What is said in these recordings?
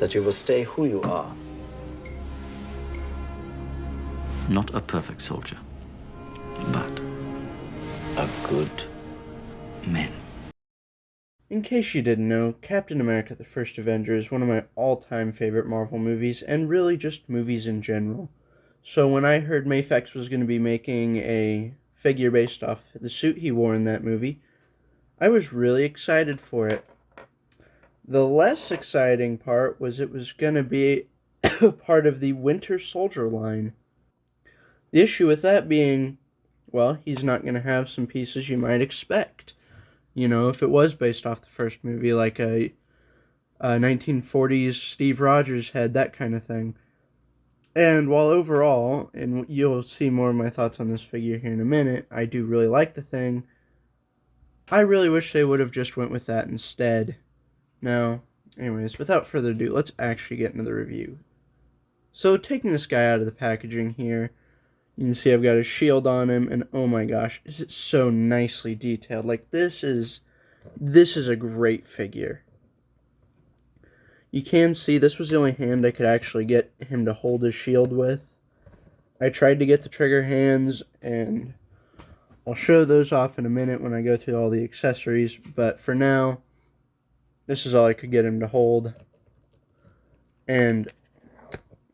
that you will stay who you are. Not a perfect soldier, but a good man. In case you didn't know, Captain America: The First Avenger is one of my all-time favorite Marvel movies, and really just movies in general. So when I heard Mafex was going to be making a figure based off the suit he wore in that movie, I was really excited for it. The less exciting part was it was going to be part of the Winter Soldier line. The issue with that being, well, he's not going to have some pieces you might expect. You know, if it was based off the first movie, like a 1940s Steve Rogers head, that kind of thing. And while overall, and you'll see more of my thoughts on this figure here in a minute, I do really like the thing, I really wish they would have just went with that instead. Now, anyways, without further ado, let's actually get into the review. So, taking this guy out of the packaging here, you can see I've got a shield on him, and oh my gosh, is it so nicely detailed. Like, this is a great figure. You can see this was the only hand I could actually get him to hold his shield with. I tried to get the trigger hands, and I'll show those off in a minute when I go through all the accessories, but for now, this is all I could get him to hold. And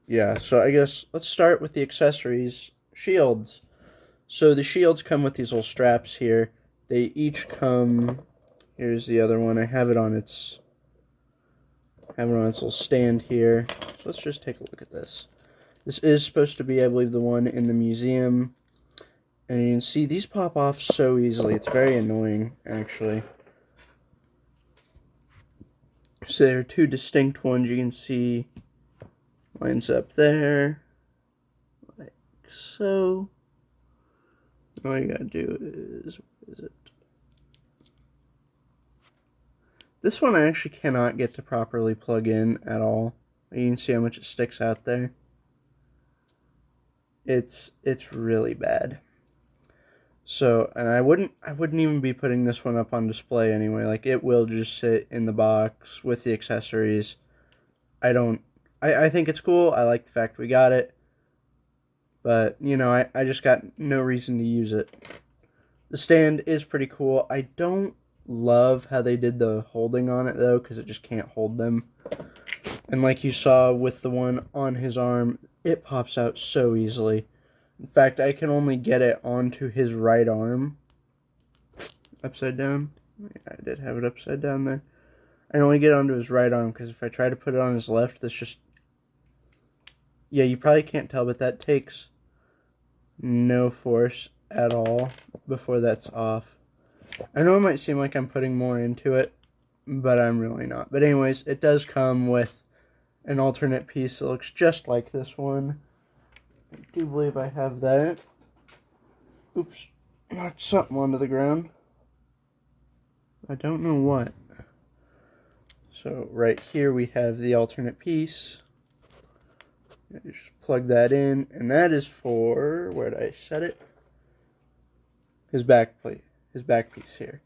yeah, so I guess let's start with the accessories. Shields. So the shields come with these little straps here. They each come, here's the other one. I have it on its little stand here. So let's just take a look at this. This is supposed to be, I believe, the one in the museum. And you can see these pop off so easily. It's very annoying, actually. So there are two distinct ones. You can see lines up there, like so. All you gotta do is, where is it? This one I actually cannot get to properly plug in at all. You can see how much it sticks out there. It's really bad. So, and I wouldn't even be putting this one up on display anyway. Like, it will just sit in the box with the accessories. I think it's cool. I like the fact we got it. But, you know, I just got no reason to use it. The stand is pretty cool. I don't love how they did the holding on it, though, because it just can't hold them. And like you saw with the one on his arm, it pops out so easily. In fact, I can only get it onto his right arm. Upside down. Yeah, I did have it upside down there. I can only get it onto his right arm, because if I try to put it on his left, this just... Yeah, you probably can't tell, but that takes no force at all before that's off. I know it might seem like I'm putting more into it, but I'm really not. But anyways, it does come with an alternate piece that looks just like this one. I do believe I have that. Oops, knocked something onto the ground. I don't know what. So right here we have the alternate piece. You just plug that in, and that is for, where did I set it? His back plate, his back piece here.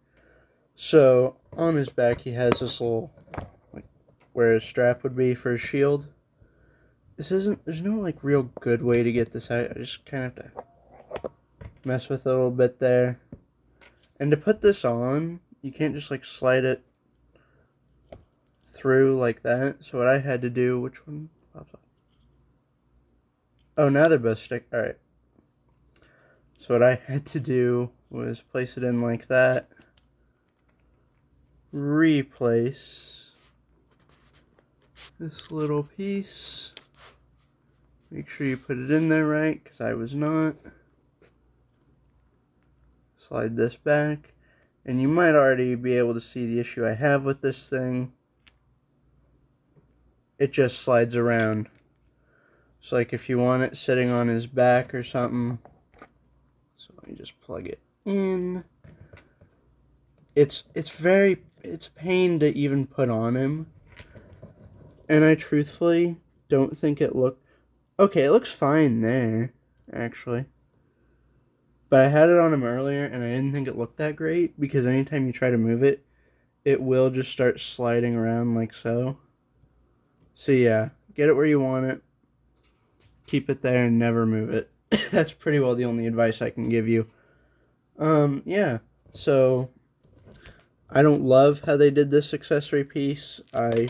So on his back he has this little, like, where his strap would be for his shield. There's no like real good way to get this out. I just kind of have to mess with it a little bit there. And to put this on, you can't just like slide it through like that. So what I had to do, which one pops up? Oh, now they're both stick. Alright. So what I had to do was place it in like that. Replace this little piece. Make sure you put it in there right, because I was not. Slide this back. And you might already be able to see the issue I have with this thing. It just slides around. So like if you want it sitting on his back or something. So let me just plug it in. It's a pain to even put on him. And I truthfully don't think it looked... Okay, it looks fine there, actually. But I had it on him earlier, and I didn't think it looked that great, because anytime you try to move it, it will just start sliding around like so. So yeah, get it where you want it. Keep it there and never move it. That's pretty well the only advice I can give you. Yeah. So I don't love how they did this accessory piece. Okay.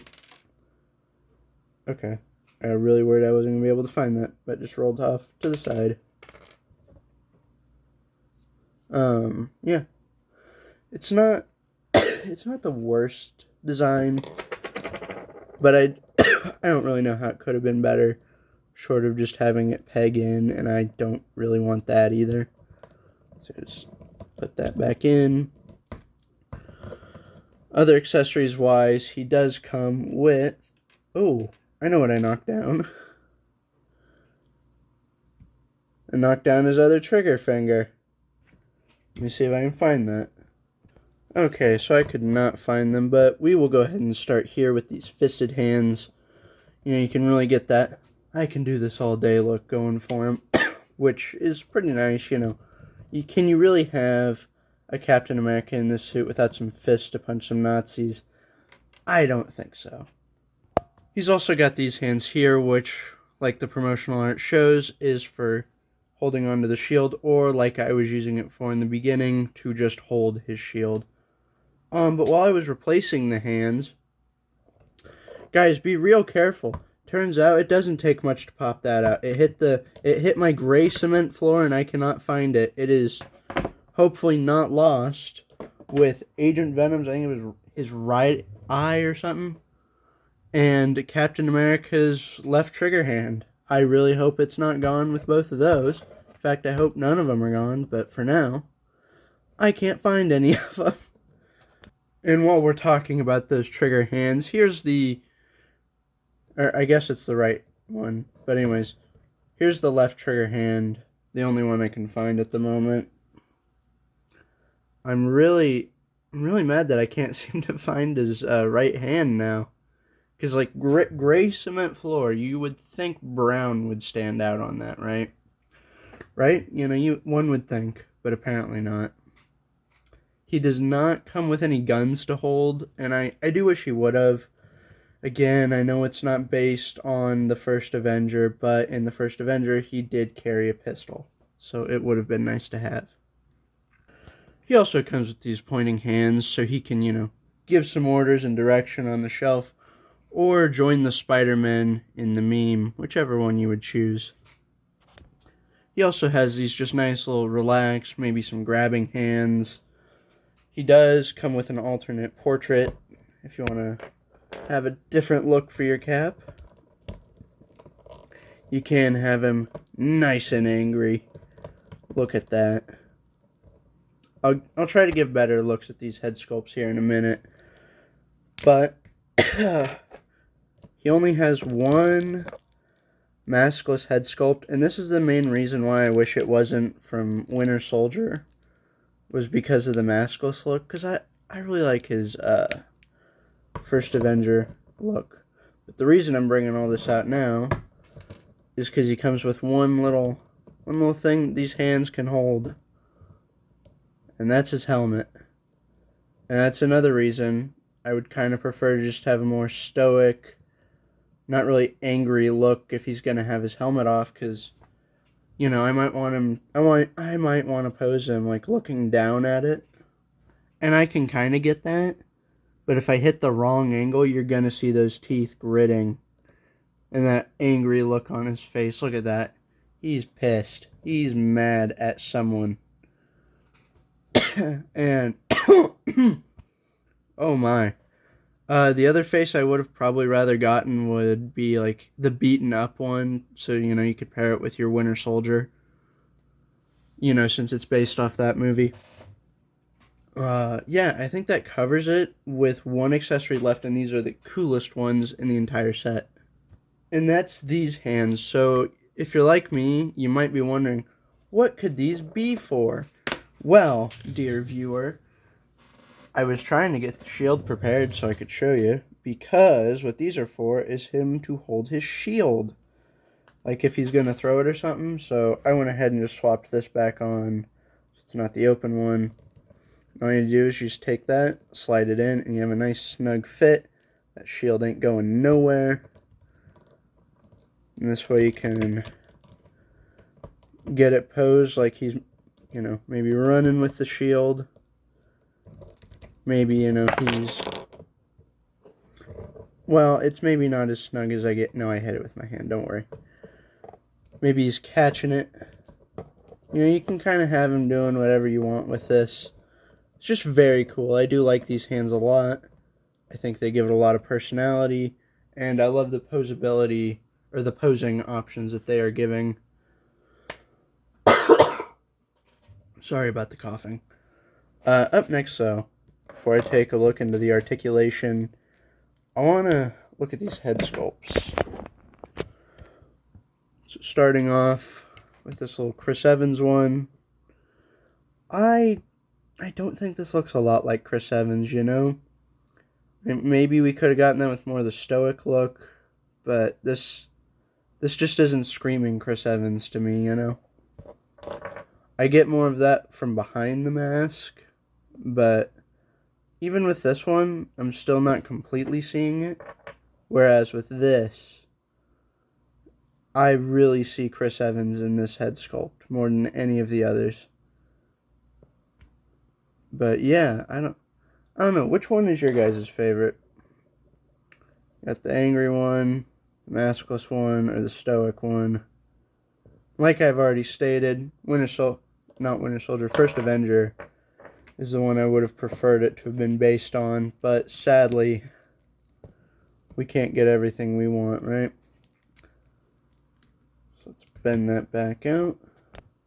I got really worried I wasn't gonna be able to find that, but just rolled off to the side. Yeah. It's not it's not the worst design, but I I don't really know how it could have been better, short of just having it peg in, and I don't really want that either. So just put that back in. Other accessories wise, he does come with... Oh, I know what I knocked down. I knocked down his other trigger finger. Let me see if I can find that. Okay, so I could not find them, but we will go ahead and start here with these fisted hands. You know, you can really get that I can do this all day look going for him, which is pretty nice, you know. Can you really have a Captain America in this suit without some fists to punch some Nazis? I don't think so. He's also got these hands here, which, like the promotional art shows, is for holding onto the shield, or like I was using it for in the beginning, to just hold his shield. But while I was replacing the hands, guys, be real careful. Turns out it doesn't take much to pop that out. It hit my gray cement floor and I cannot find it. It is hopefully not lost with Agent Venom's, I think it was his right eye or something, and Captain America's left trigger hand. I really hope it's not gone with both of those. In fact, I hope none of them are gone, but for now, I can't find any of them. And while we're talking about those trigger hands, here's the... Or I guess it's the right one. But anyways, here's the left trigger hand. The only one I can find at the moment. I'm really mad that I can't seem to find his right hand now. Because, like, gray cement floor, you would think brown would stand out on that, right? Right? You know, one would think, but apparently not. He does not come with any guns to hold, and I do wish he would have. Again, I know it's not based on the first Avenger, but in the first Avenger, he did carry a pistol. So it would have been nice to have. He also comes with these pointing hands, so he can, you know, give some orders and direction on the shelf, or join the Spider-Man in the meme, whichever one you would choose. He also has these just nice little relaxed, maybe some grabbing hands. He does come with an alternate portrait, if you want to have a different look for your cap. You can have him nice and angry. Look at that. I'll try to give better looks at these head sculpts here in a minute. But he only has one maskless head sculpt, and this is the main reason why I wish it wasn't from Winter Soldier, was because of the maskless look, because I really like his first Avenger look. But the reason I'm bringing all this out now is because he comes with one little thing these hands can hold, and that's his helmet. And that's another reason I would kind of prefer to just have a more stoic, not really angry look if he's going to have his helmet off, because, you know, I might want to pose him like looking down at it, and I can kind of get that. But if I hit the wrong angle, you're going to see those teeth gritting. And that angry look on his face. Look at that. He's pissed. He's mad at someone. And... oh my. The other face I would have probably rather gotten would be like the beaten up one. So, you know, you could pair it with your Winter Soldier. You know, since it's based off that movie. Yeah, I think that covers it with one accessory left, and these are the coolest ones in the entire set. And that's these hands. So if you're like me, you might be wondering, what could these be for? Well, dear viewer, I was trying to get the shield prepared so I could show you, because what these are for is him to hold his shield. Like if he's going to throw it or something. So I went ahead and just swapped this back on. It's not the open one. All you do is you just take that, slide it in, and you have a nice snug fit. That shield ain't going nowhere. And this way you can get it posed like he's, you know, maybe running with the shield. Maybe, you know, he's... Well, it's maybe not as snug as I get... No, I hit it with my hand, don't worry. Maybe he's catching it. You know, you can kind of have him doing whatever you want with this. It's just very cool. I do like these hands a lot. I think they give it a lot of personality. And I love the posability, or the posing options that they are giving. Sorry about the coughing. Up next, though, before I take a look into the articulation, I want to look at these head sculpts. So starting off with this little Chris Evans one. I don't think this looks a lot like Chris Evans, you know? Maybe we could have gotten that with more of the stoic look, but this just isn't screaming Chris Evans to me, you know? I get more of that from behind the mask, but even with this one, I'm still not completely seeing it. Whereas with this, I really see Chris Evans in this head sculpt more than any of the others. But yeah, I don't know. Which one is your guys' favorite? Got the angry one, the maskless one, or the stoic one? Like I've already stated, First Avenger is the one I would have preferred it to have been based on, but sadly, we can't get everything we want, right? So let's bend that back out.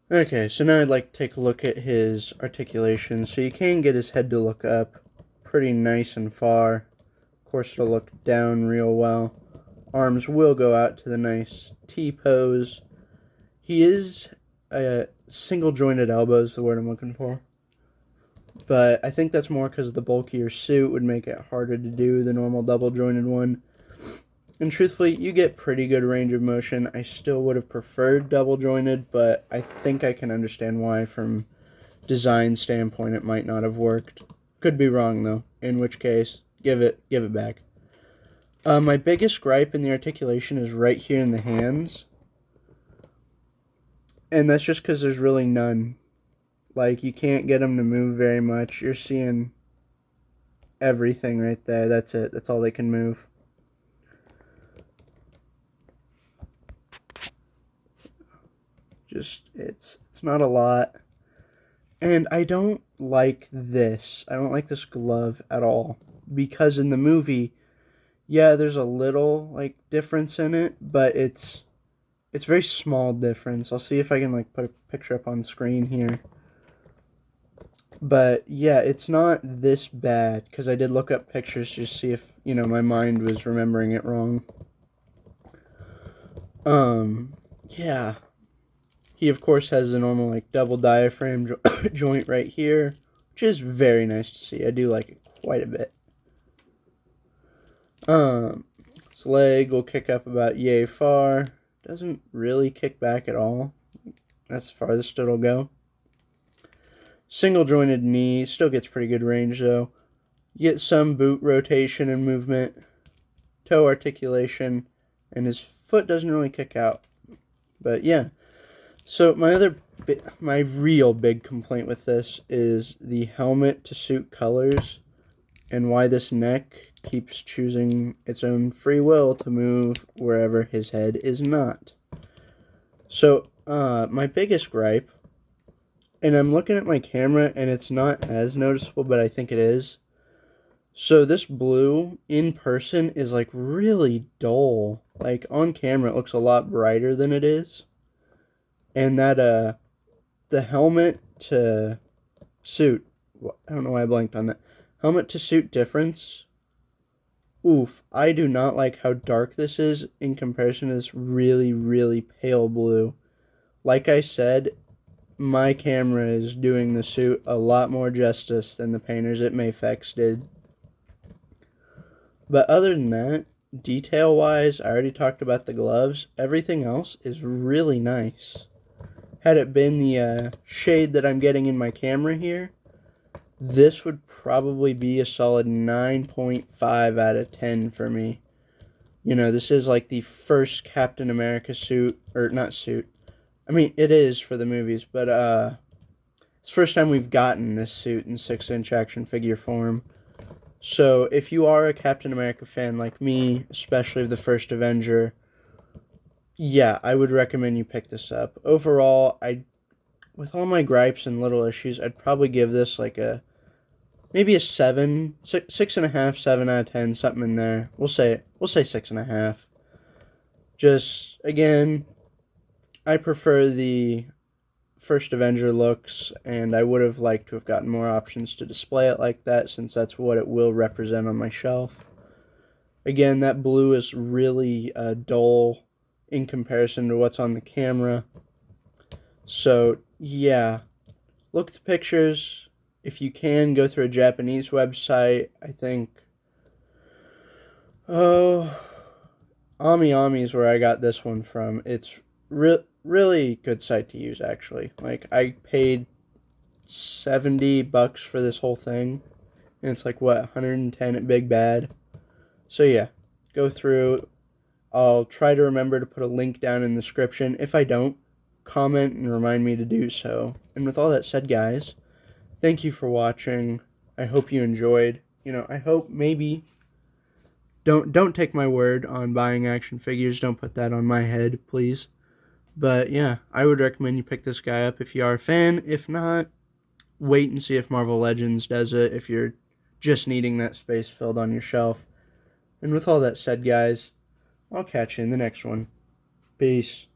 Okay, so now I'd like to take a look at his articulation. So you can get his head to look up pretty nice and far. Of course, it'll look down real well. Arms will go out to the nice T-pose. He is a single-jointed elbow is the word I'm looking for. But I think that's more because the bulkier suit would make it harder to do the normal double-jointed one. And truthfully, you get pretty good range of motion. I still would have preferred double-jointed, but I think I can understand why from design standpoint it might not have worked. Could be wrong, though, in which case, give it back. My biggest gripe in the articulation is right here in the hands. And that's just because there's really none. Like, you can't get them to move very much. You're seeing everything right there. That's it. That's all they can move. Just, it's not a lot. And I don't like this. I don't like this glove at all. Because in the movie, yeah, there's a little, like, difference in it, but it's very small difference. I'll see if I can, like, put a picture up on screen here. But, yeah, it's not this bad, because I did look up pictures to see if, you know, my mind was remembering it wrong. Yeah. He, of course, has the normal, like, double diaphragm joint right here, which is very nice to see. I do like it quite a bit. His leg will kick up about yay far. Doesn't really kick back at all. That's the farthest it'll go. Single jointed knee. Still gets pretty good range, though. You get some boot rotation and movement. Toe articulation. And his foot doesn't really kick out. But, yeah. So, my real big complaint with this is the helmet to suit colors. And why this neck keeps choosing its own free will to move wherever his head is not. So, my biggest gripe, and I'm looking at my camera and it's not as noticeable, but I think it is. So this blue in person is like really dull. Like on camera it looks a lot brighter than it is. And that, the helmet to suit, I don't know why I blanked on that. Helmet to suit difference. Oof, I do not like how dark this is in comparison to this really, really pale blue. Like I said, my camera is doing the suit a lot more justice than the painters at Mafex did. But other than that, detail-wise, I already talked about the gloves. Everything else is really nice. Had it been the shade that I'm getting in my camera here, this would probably be a solid 9.5 out of 10 for me. You know, this is like the first Captain America suit, or not suit. I mean, it is for the movies, but it's the first time we've gotten this suit in 6-inch action figure form. So if you are a Captain America fan like me, especially of the first Avenger, yeah, I would recommend you pick this up. Overall, with all my gripes and little issues, I'd probably give this like maybe a 6.5, 7 out of 10, something in there. We'll say 6.5. Just again, I prefer the first Avenger looks, and I would have liked to have gotten more options to display it like that, since that's what it will represent on my shelf. Again, that blue is really dull in comparison to what's on the camera. So, yeah, look at the pictures. If you can, go through a Japanese website. I think, Ami Ami is where I got this one from. It's really good site to use, actually. Like, I paid $70 for this whole thing, and it's like, what, 110 at Big Bad? So, yeah, go through. I'll try to remember to put a link down in the description. If I don't, comment and remind me to do so. And with all that said, guys, thank you for watching. I hope you enjoyed. You know, I hope maybe don't take my word on buying action figures. Don't put that on my head, please. But yeah, I would recommend you pick this guy up if you are a fan. If not, wait and see if Marvel Legends does it if you're just needing that space filled on your shelf. And with all that said, guys, I'll catch you in the next one. Peace.